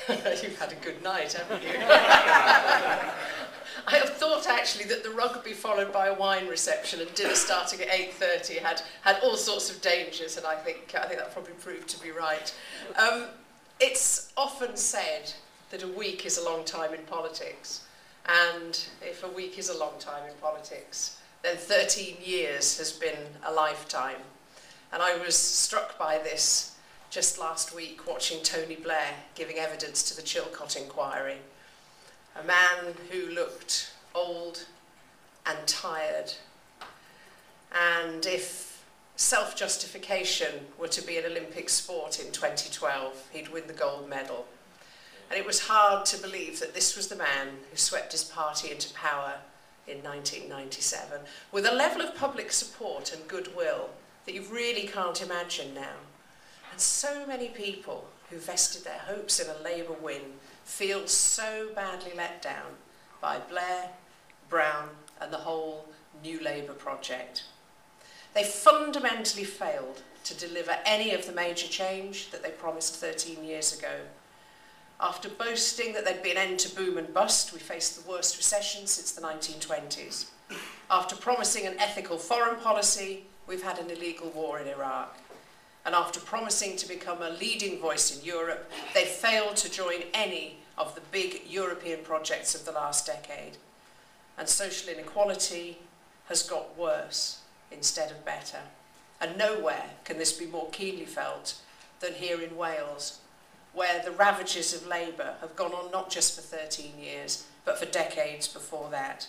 You've had a good night, haven't you? I have thought actually that the rugby followed by a wine reception and dinner starting at 8:30 had all sorts of dangers, and I think that probably proved to be right. It's often said that a week is a long time in politics, and if a week is a long time in politics, then 13 years has been a lifetime. And I was struck by this just last week watching Tony Blair giving evidence to the Chilcot inquiry. A man who looked old and tired. And if self-justification were to be an Olympic sport in 2012, he'd win the gold medal. And it was hard to believe that this was the man who swept his party into power in 1997, with a level of public support and goodwill that you really can't imagine now. And so many people who vested their hopes in a Labour win feel so badly let down by Blair, Brown and the whole New Labour project. They fundamentally failed to deliver any of the major change that they promised 13 years ago. After boasting that there'd be an end to boom and bust, we faced the worst recession since the 1920s. After promising an ethical foreign policy, we've had an illegal war in Iraq. And after promising to become a leading voice in Europe, they failed to join any of the big European projects of the last decade. And social inequality has got worse instead of better. And nowhere can this be more keenly felt than here in Wales, where the ravages of Labour have gone on not just for 13 years, but for decades before that.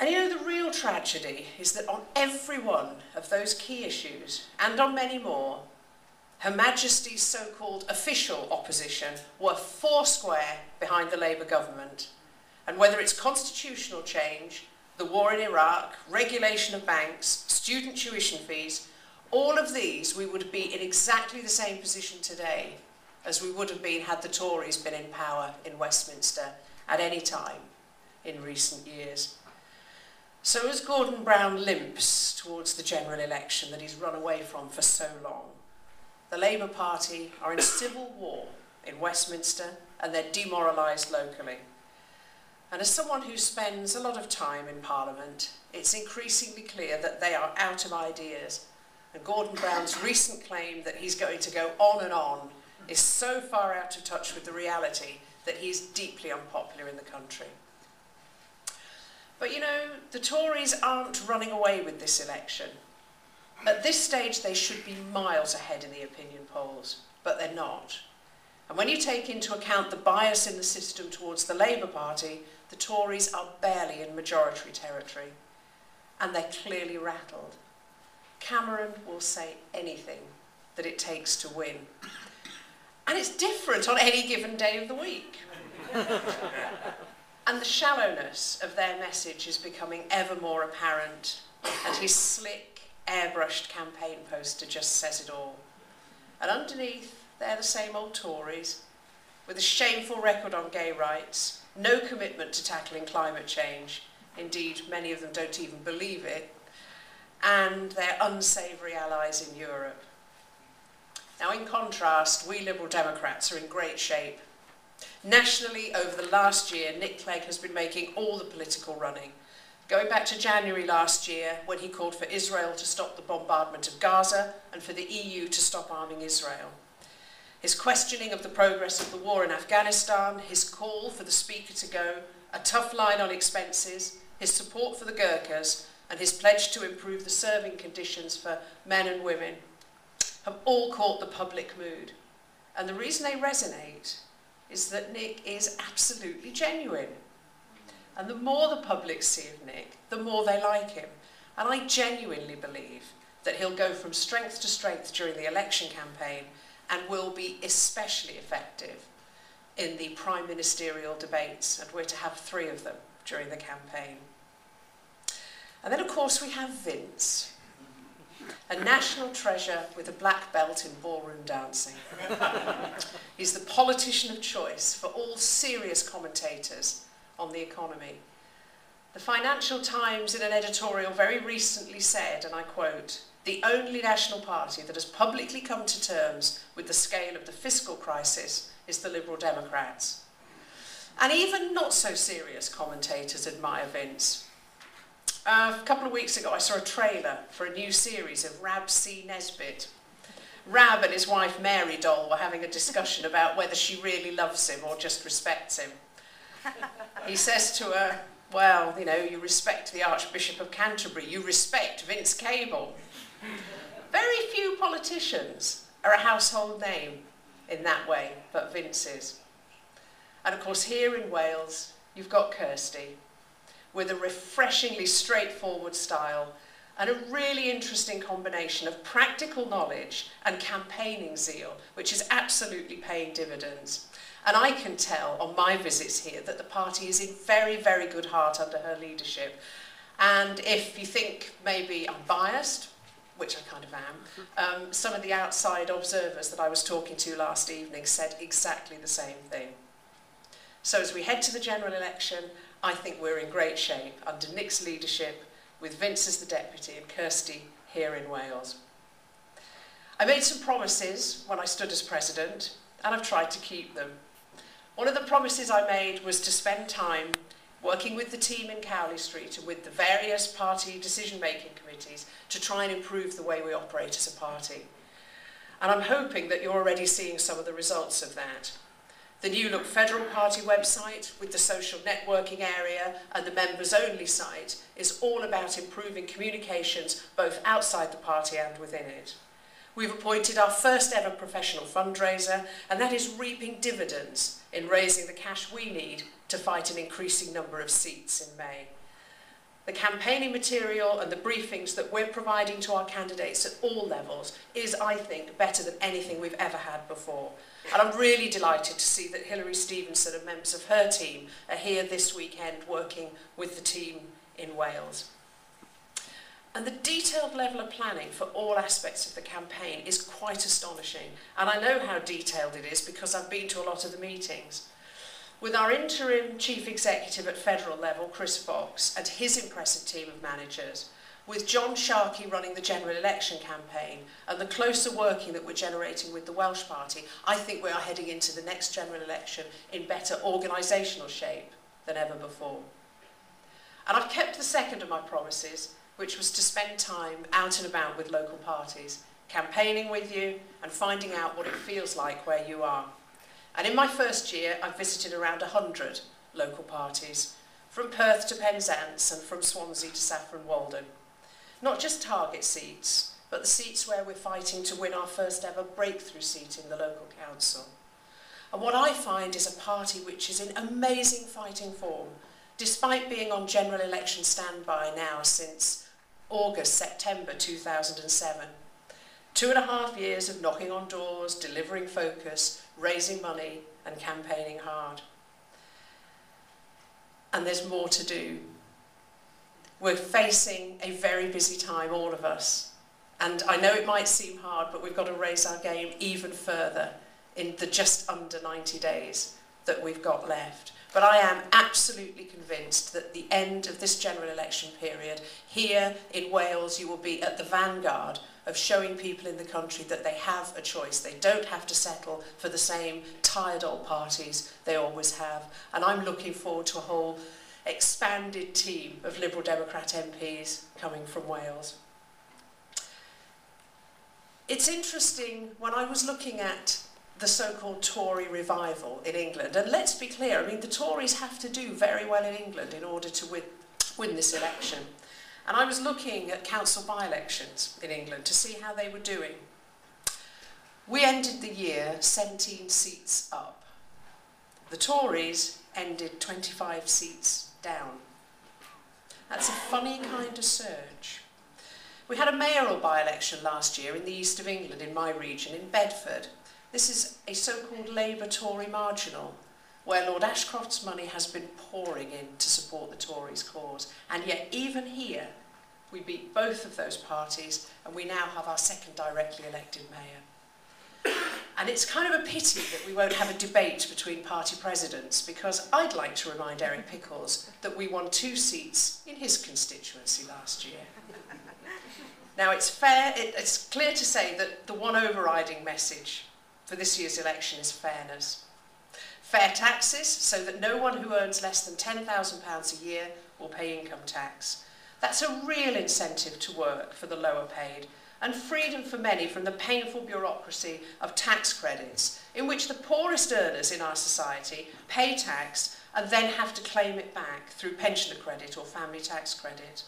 And you know, the real tragedy is that on every one of those key issues, and on many more, Her Majesty's so-called official opposition were foursquare behind the Labour government. And whether it's constitutional change, the war in Iraq, regulation of banks, student tuition fees, all of these we would be in exactly the same position today as we would have been had the Tories been in power in Westminster at any time in recent years. So as Gordon Brown limps towards the general election that he's run away from for so long, the Labour Party are in civil war in Westminster and they're demoralised locally. And as someone who spends a lot of time in Parliament, it's increasingly clear that they are out of ideas. And Gordon Brown's recent claim that he's going to go on and on is so far out of touch with the reality that he's deeply unpopular in the country. But you know, the Tories aren't running away with this election. At this stage, they should be miles ahead in the opinion polls, but they're not. And when you take into account the bias in the system towards the Labour Party, the Tories are barely in majority territory. And they're clearly rattled. Cameron will say anything that it takes to win. And it's different on any given day of the week. And the shallowness of their message is becoming ever more apparent, and his slick, airbrushed campaign poster just says it all. And underneath, they're the same old Tories, with a shameful record on gay rights, no commitment to tackling climate change, indeed many of them don't even believe it, and they're unsavoury allies in Europe. Now in contrast, we Liberal Democrats are in great shape. Nationally, over the last year, Nick Clegg has been making all the political running, going back to January last year when he called for Israel to stop the bombardment of Gaza and for the EU to stop arming Israel. His questioning of the progress of the war in Afghanistan, his call for the Speaker to go, a tough line on expenses, his support for the Gurkhas, and his pledge to improve the serving conditions for men and women have all caught the public mood. And the reason they resonate is that Nick is absolutely genuine. And the more the public see of Nick, the more they like him. And I genuinely believe that he'll go from strength to strength during the election campaign and will be especially effective in the prime ministerial debates, and we're to have 3 of them during the campaign. And then of course we have Vince, a national treasure with a black belt in ballroom dancing. He's the politician of choice for all serious commentators on the economy. The Financial Times in an editorial very recently said, and I quote, "The only national party that has publicly come to terms with the scale of the fiscal crisis is the Liberal Democrats." And even not so serious commentators admire Vince. A couple of weeks ago I saw a trailer for a new series of Rab C. Nesbitt. Rab and his wife Mary Doll were having a discussion about whether she really loves him or just respects him. He says to her, "Well, you know, you respect the Archbishop of Canterbury, you respect Vince Cable." Very few politicians are a household name in that way, but Vince is. And of course here in Wales, you've got Kirsty, with a refreshingly straightforward style and a really interesting combination of practical knowledge and campaigning zeal, which is absolutely paying dividends. And I can tell on my visits here that the party is in very, very good heart under her leadership. And if you think maybe I'm biased, which I kind of am, some of the outside observers that I was talking to last evening said exactly the same thing. So as we head to the general election, I think we're in great shape under Nick's leadership, with Vince as the deputy and Kirsty here in Wales. I made some promises when I stood as president, and I've tried to keep them. One of the promises I made was to spend time working with the team in Cowley Street and with the various party decision-making committees to try and improve the way we operate as a party. And I'm hoping that you're already seeing some of the results of that. The new look Federal Party website with the social networking area and the members-only site is all about improving communications both outside the party and within it. We've appointed our first ever professional fundraiser, and that is reaping dividends in raising the cash we need to fight an increasing number of seats in May. The campaigning material and the briefings that we're providing to our candidates at all levels is, I think, better than anything we've ever had before. And I'm really delighted to see that Hilary Stevenson and members of her team are here this weekend working with the team in Wales. And the detailed level of planning for all aspects of the campaign is quite astonishing. And I know how detailed it is because I've been to a lot of the meetings. With our interim chief executive at federal level, Chris Fox, and his impressive team of managers, with John Sharkey running the general election campaign, and the closer working that we're generating with the Welsh Party, I think we are heading into the next general election in better organisational shape than ever before. And I've kept the second of my promises, which was to spend time out and about with local parties, campaigning with you and finding out what it feels like where you are. And in my first year, I've visited around 100 local parties, from Perth to Penzance and from Swansea to Saffron Walden. Not just target seats, but the seats where we're fighting to win our first ever breakthrough seat in the local council. And what I find is a party which is in amazing fighting form, despite being on general election standby now since August, September 2007. 2.5 years of knocking on doors, delivering focus, raising money and campaigning hard. And there's more to do. We're facing a very busy time, all of us. And I know it might seem hard, but we've got to raise our game even further in the just under 90 days that we've got left. But I am absolutely convinced that at the end of this general election period, here in Wales, you will be at the vanguard of showing people in the country that they have a choice. They don't have to settle for the same tired old parties they always have. And I'm looking forward to a whole expanded team of Liberal Democrat MPs coming from Wales. It's interesting, when I was looking at the so-called Tory revival in England, and let's be clear, I mean, the Tories have to do very well in England in order to win this election. And I was looking at council by-elections in England to see how they were doing. We ended the year 17 seats up. The Tories ended 25 seats down. That's a funny kind of surge. We had a mayoral by-election last year in the east of England, in my region, in Bedford. This is a so-called Labour-Tory marginal, where Lord Ashcroft's money has been pouring in to support the Tories' cause. And yet, even here, we beat both of those parties, and we now have our second directly elected mayor. And it's kind of a pity that we won't have a debate between party presidents, because I'd like to remind Eric Pickles that we won 2 seats in his constituency last year. Now, it's clear to say that the one overriding message for this year's election is fairness. Fair taxes, so that no one who earns less than £10,000 a year will pay income tax. That's a real incentive to work for the lower paid, and freedom for many from the painful bureaucracy of tax credits, in which the poorest earners in our society pay tax and then have to claim it back through pensioner credit or family tax credit.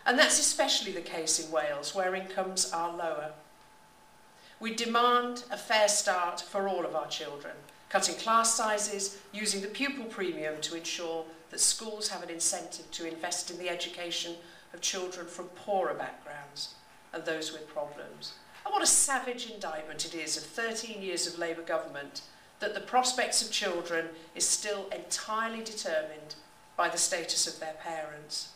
And that's especially the case in Wales, where incomes are lower. We demand a fair start for all of our children, cutting class sizes, using the pupil premium to ensure that schools have an incentive to invest in the education of children from poorer backgrounds and those with problems. And what a savage indictment it is of 13 years of Labour government that the prospects of children is still entirely determined by the status of their parents.